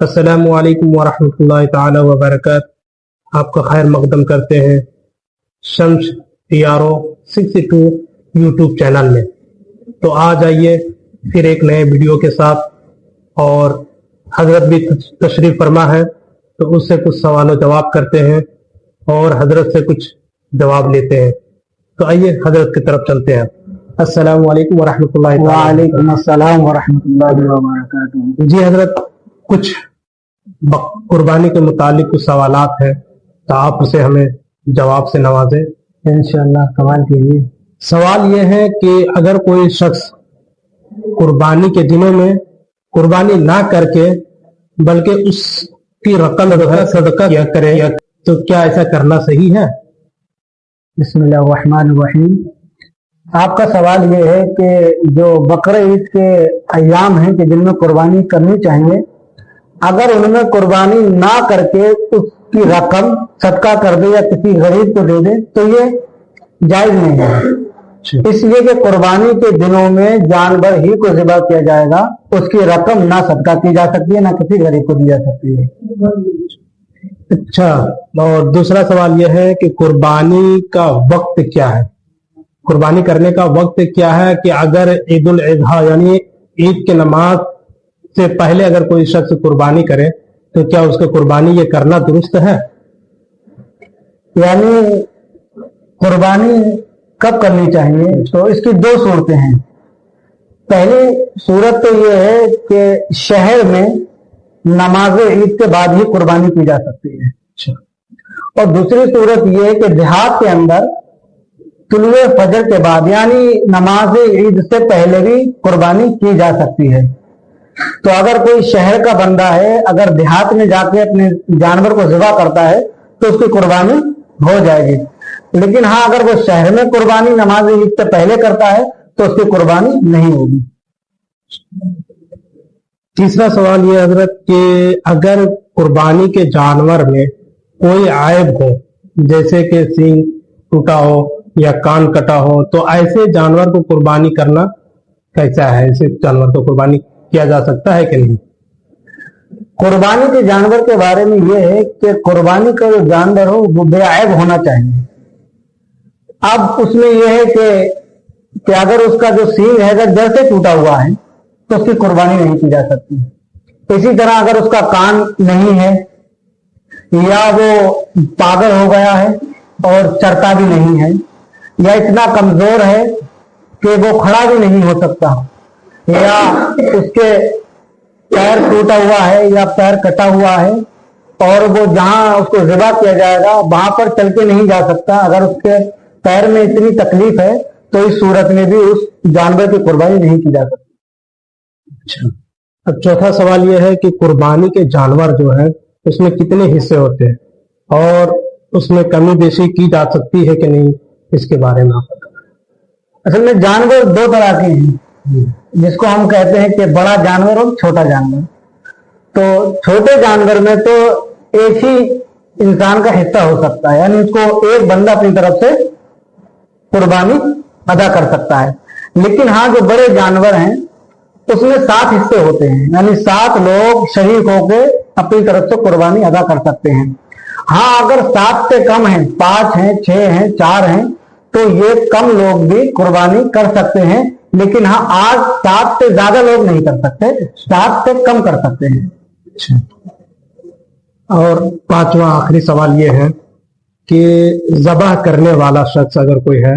السلام علیکم ورحمۃ اللہ تعالی وبرکاتہ۔ آپ کا خیر مقدم کرتے ہیں شمس TRO 62 یوٹیوب چینل میں۔ تو آج آئیے پھر ایک نئے ویڈیو کے ساتھ، اور حضرت بھی تشریف فرما ہے تو اس سے کچھ سوال و جواب کرتے ہیں اور حضرت سے کچھ جواب لیتے ہیں۔ تو آئیے حضرت کی طرف چلتے ہیں۔ السلام علیکم ورحمۃ اللہ۔ وعلیکم السلام ورحمۃ اللہ وبرکاتہ۔ جی حضرت، کچھ قربانی کے متعلق کچھ سوالات ہیں تو آپ اسے ہمیں جواب سے نوازیں انشاءاللہ۔ سوال کیجیے۔ سوال یہ ہے کہ اگر کوئی شخص قربانی کے دنوں میں قربانی نہ کر کے بلکہ اس کی رقم جو ہے صدقہ کیا کرے تو کیا ایسا کرنا صحیح ہے؟ بسم اللہ الرحمن الرحیم۔ آپ کا سوال یہ ہے کہ جو بقرہ عید کے ایام ہیں کہ جن میں قربانی کرنی چاہیے، اگر ان میں قربانی نہ کر کے اس کی رقم صدقہ کر دے یا کسی غریب کو دے دے تو یہ جائز نہیں ہے، اس لیے کہ قربانی کے دنوں میں جانور ہی کو ذبح کیا جائے گا، اس کی رقم نہ صدقہ کی جا سکتی ہے نہ کسی غریب کو دی جا سکتی ہے۔ اچھا، اور دوسرا سوال یہ ہے کہ قربانی کا وقت کیا ہے؟ قربانی کرنے کا وقت کیا ہے کہ اگر عید الاضحیٰ یعنی عید کی نماز سے پہلے اگر کوئی شخص قربانی کرے تو کیا اس کا قربانی یہ کرنا درست ہے؟ یعنی قربانی کب کرنی چاہیے؟ تو اس کی دو صورتیں ہیں۔ پہلی صورت تو یہ ہے کہ شہر میں نماز عید کے بعد ہی قربانی کی جا سکتی ہے، اور دوسری صورت یہ ہے کہ دیہات کے اندر طلوع فجر کے بعد یعنی نماز عید سے پہلے بھی قربانی کی جا سکتی ہے۔ تو اگر کوئی شہر کا بندہ ہے، اگر دیہات میں جا کے اپنے جانور کو ذبح کرتا ہے تو اس کی قربانی ہو جائے گی، لیکن ہاں اگر وہ شہر میں قربانی نماز عید سے پہلے کرتا ہے تو اس کی قربانی نہیں ہوگی۔ تیسرا سوال یہ حضرت کہ اگر قربانی کے جانور میں کوئی عیب ہو، جیسے کہ سینگ ٹوٹا ہو یا کان کٹا ہو، تو ایسے جانور کو قربانی کرنا کیسا ہے؟ ایسے جانور کو قربانی کیا جا سکتا ہے کہ نہیں؟ قربانی کے جانور کے بارے میں یہ ہے کہ قربانی کا جو جانور ہو وہ بے عیب ہونا چاہیے۔ اب اس میں یہ ہے کہ اگر اس کا جو سینگ ہے اگر جڑ سے ٹوٹا ہوا ہے تو اس کی قربانی نہیں کی جا سکتی۔ اسی طرح اگر اس کا کان نہیں ہے یا وہ پاگل ہو گیا ہے اور چرتا بھی نہیں ہے، یا اتنا کمزور ہے کہ وہ کھڑا بھی نہیں ہو سکتا، یا اس کے پیر ٹوٹا ہوا ہے یا پیر کٹا ہوا ہے اور وہ جہاں اس کو ذبح کیا جائے گا وہاں پر چل کے نہیں جا سکتا، اگر اس کے پیر میں اتنی تکلیف ہے تو اس صورت میں بھی اس جانور کی قربانی نہیں کی جا سکتی۔ اچھا، اب چوتھا سوال یہ ہے کہ قربانی کے جانور جو ہے اس میں کتنے حصے ہوتے ہیں اور اس میں کمی بیشی کی جا سکتی ہے کہ نہیں، اس کے بارے میں آپ بتائیں۔ اصل میں جانور دو طرح کے ہیں، جس کو ہم کہتے ہیں کہ بڑا جانور اور چھوٹا جانور۔ تو چھوٹے جانور میں تو ایک ہی انسان کا حصہ ہو سکتا ہے، یعنی اس کو ایک بندہ اپنی طرف سے قربانی ادا کر سکتا ہے، لیکن ہاں جو بڑے جانور ہیں اس میں 7 حصے ہوتے ہیں، یعنی 7 لوگ شریک ہو کے اپنی طرف سے قربانی ادا کر سکتے ہیں۔ ہاں اگر 7 سے کم ہیں، 5 ہیں، 6 ہیں، 4 ہیں، تو یہ کم لوگ بھی قربانی کر سکتے ہیں، لیکن ہاں آج 7 سے زیادہ لوگ نہیں کر سکتے، 7 سے کم کر سکتے ہیں۔ اور پانچواں آخری سوال یہ ہے کہ ذبح کرنے والا شخص اگر کوئی ہے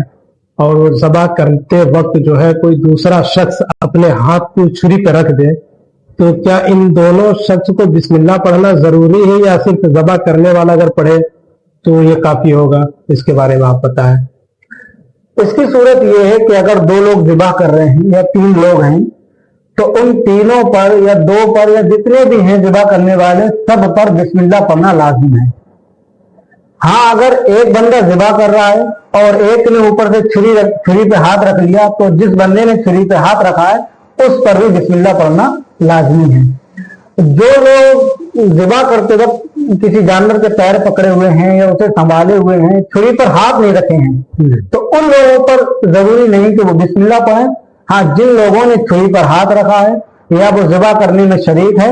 اور وہ ذبح کرتے وقت جو ہے کوئی دوسرا شخص اپنے ہاتھ کو چھری پہ رکھ دے تو کیا ان دونوں شخص کو بسم اللہ پڑھنا ضروری ہے یا صرف ذبح کرنے والا اگر پڑھے تو یہ کافی ہوگا؟ اس کے بارے میں آپ بتائیں۔ اس کی صورت یہ ہے کہ اگر 2 لوگ ذبح کر رہے ہیں یا 3 لوگ ہیں تو ان تینوں پر یا 2 پر یا جتنے بھی ہیں ذبح کرنے والے سب پر بسم اللہ پڑھنا لازم ہے۔ ہاں اگر ایک بندہ ذبح کر رہا ہے اور ایک نے اوپر سے چھری پہ ہاتھ رکھ لیا تو جس بندے نے چھری پہ ہاتھ رکھا ہے اس پر بھی بسم اللہ پڑھنا لازمی ہے۔ جو لوگ ذبح کرتے وقت کسی جانور کے پیر پکڑے ہوئے ہیں یا اسے سنبھالے ہوئے ہیں، چھری پر ہاتھ نہیں رکھے ہیں، تو ان لوگوں پر ضروری نہیں کہ وہ بسم اللہ پڑھیں۔ ہاں جن لوگوں نے چھری پر ہاتھ رکھا ہے یا وہ ذبح کرنے میں شریک ہے